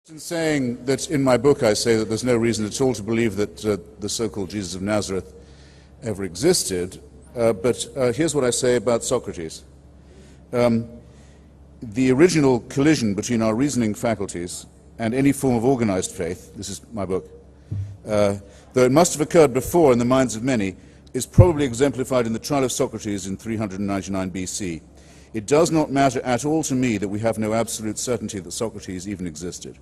In saying that in my book I say that there's no reason at all to believe that the so-called Jesus of Nazareth ever existed, but here's what I say about Socrates. The original collision between our reasoning faculties and any form of organized faith, this is my book, though it must have occurred before in the minds of many, is probably exemplified in the trial of Socrates in 399 BC. It does not matter at all to me that we have no absolute certainty that Socrates even existed.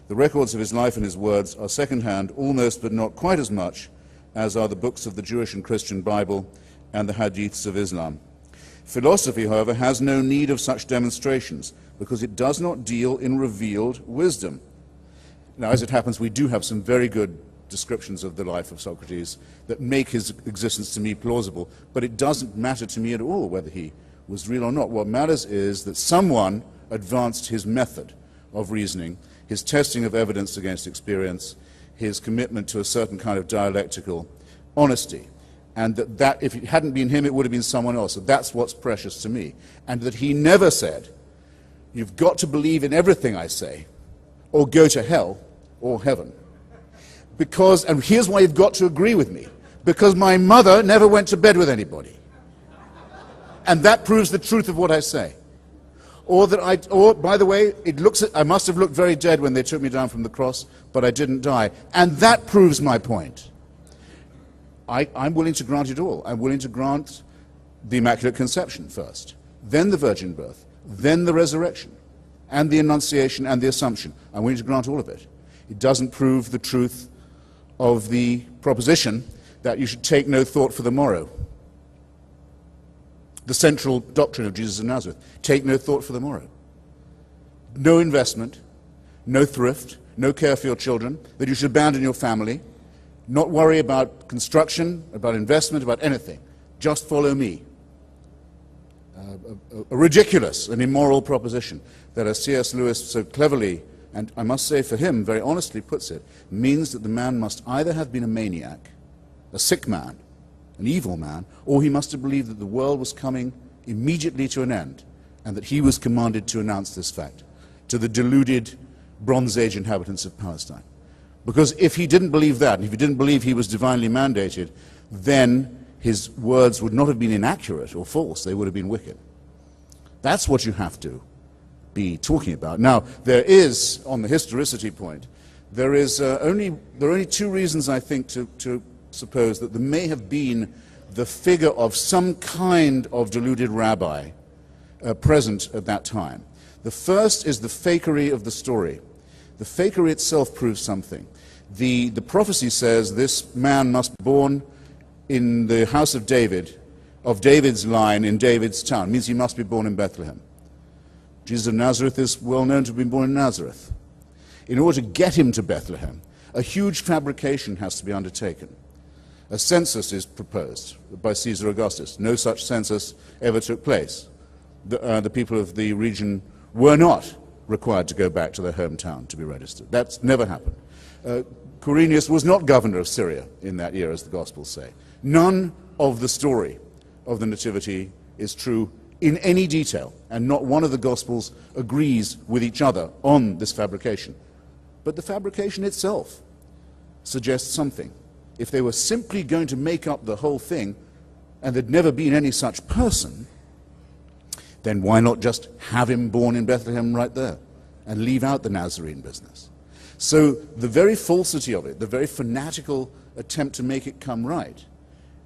The records of his life and his words are second-hand, almost but not quite as much as are the books of the Jewish and Christian Bible and the hadiths of Islam. Philosophy, however, has no need of such demonstrations because it does not deal in revealed wisdom. Now, as it happens, we do have some very good descriptions of the life of Socrates that make his existence to me plausible, but it doesn't matter to me at all whether he was real or not. What matters is that someone advanced his method of reasoning, his testing of evidence against experience, his commitment to a certain kind of dialectical honesty, and that if it hadn't been him, it would have been someone else. So that's what's precious to me. And that he never said, you've got to believe in everything I say, or go to hell or heaven. Because, and here's why you've got to agree with me, because my mother never went to bed with anybody. And that proves the truth of what I say. Or by the way, I must have looked very dead when they took me down from the cross, but I didn't die. And that proves my point. I'm willing to grant it all. I'm willing to grant the Immaculate Conception first, then the virgin birth, then the resurrection, and the Annunciation and the Assumption. I'm willing to grant all of it. It doesn't prove the truth of the proposition that you should take no thought for the morrow. The central doctrine of Jesus of Nazareth, take no thought for the morrow. No investment, no thrift, no care for your children, that you should abandon your family, not worry about construction, about investment, about anything. Just follow me. A ridiculous and immoral proposition that, as C.S. Lewis so cleverly, and I must say for him, very honestly puts it, means that the man must either have been a maniac, a sick man, an evil man, or he must have believed that the world was coming immediately to an end, and that he was commanded to announce this fact to the deluded Bronze Age inhabitants of Palestine. Because if he didn't believe that, and if he didn't believe he was divinely mandated, then his words would not have been inaccurate or false, they would have been wicked. That's what you have to be talking about. Now, there is, on the historicity point, there are only two reasons, I think, to suppose that there may have been the figure of some kind of deluded rabbi present at that time. The first is the fakery of the story. The fakery itself proves something. The prophecy says this man must be born in the house of David, of David's line in David's town. It means he must be born in Bethlehem. Jesus of Nazareth is well known to have been born in Nazareth. In order to get him to Bethlehem, a huge fabrication has to be undertaken. A census is proposed by Caesar Augustus. No such census ever took place. The people of the region were not required to go back to their hometown to be registered. That's never happened. Quirinius was not governor of Syria in that year, as the Gospels say. None of the story of the Nativity is true in any detail, and not one of the Gospels agrees with each other on this fabrication. But the fabrication itself suggests something. If they were simply going to make up the whole thing, and there'd never been any such person, then why not just have him born in Bethlehem right there and leave out the Nazarene business? So the very falsity of it, the very fanatical attempt to make it come right,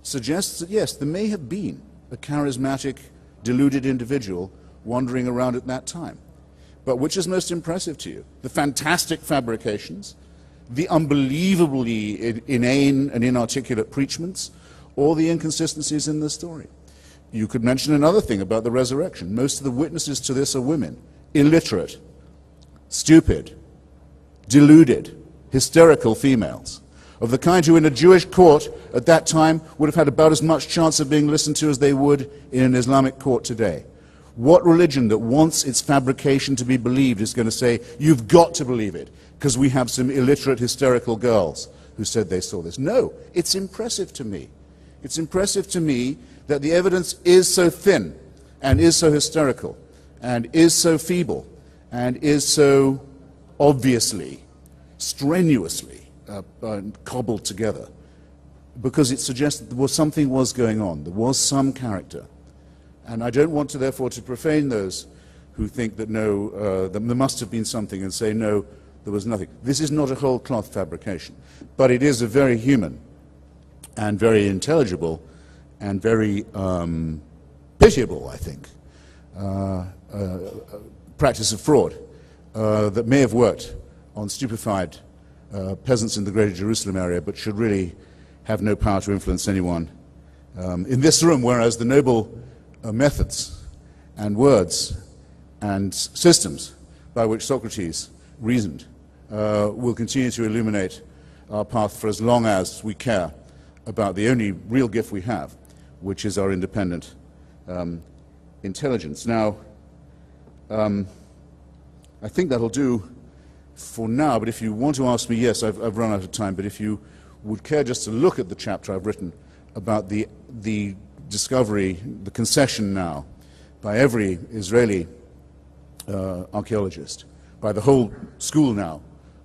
suggests that yes, there may have been a charismatic, deluded individual wandering around at that time. But which is most impressive to you? The fantastic fabrications, the unbelievably inane and inarticulate preachments, or the inconsistencies in the story? You could mention another thing about the resurrection. Most of the witnesses to this are women, illiterate, stupid, deluded, hysterical females, of the kind who in a Jewish court at that time would have had about as much chance of being listened to as they would in an Islamic court today. What religion that wants its fabrication to be believed is going to say, you've got to believe it, because we have some illiterate, hysterical girls who said they saw this? No, it's impressive to me. It's impressive to me that the evidence is so thin, and is so hysterical, and is so feeble, and is so obviously, strenuously cobbled together, because it suggests that something was going on. There was some character. And I don't want to, therefore, to profane those who think that no, that there must have been something, and say, no, there was nothing. This is not a whole cloth fabrication, but it is a very human and very intelligible and very pitiable, I think, practice of fraud that may have worked on stupefied peasants in the Greater Jerusalem area, but should really have no power to influence anyone in this room, whereas the noble methods and words and systems by which Socrates reasoned will continue to illuminate our path for as long as we care about the only real gift we have, which is our independent intelligence. Now, I think that'll do for now, but if you want to ask me, yes, I've run out of time, but if you would care just to look at the chapter I've written about the discovery, the concession now, by every Israeli archaeologist, by the whole school now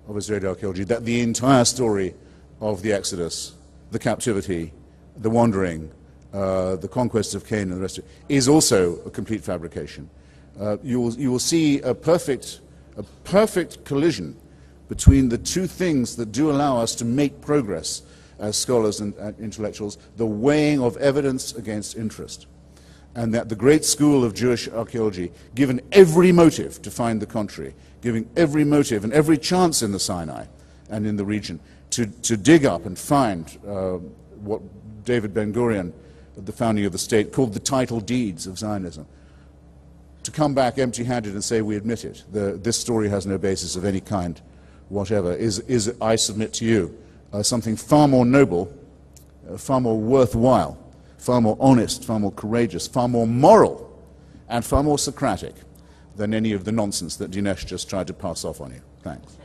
of Israeli archaeology, that the entire story of the Exodus, the captivity, the wandering, the conquest of Canaan, and the rest of it, is also a complete fabrication. You will see a perfect collision between the two things that do allow us to make progress as scholars and intellectuals: the weighing of evidence against interest. And that the great school of Jewish archaeology, given every motive to find the contrary, giving every motive and every chance in the Sinai and in the region to dig up and find what David Ben-Gurion, at the founding of the state, called the title deeds of Zionism, to come back empty-handed and say, we admit it, this story has no basis of any kind whatever, is I submit to you, something far more noble, far more worthwhile, far more honest, far more courageous, far more moral, and far more Socratic than any of the nonsense that Dinesh just tried to pass off on you. Thanks.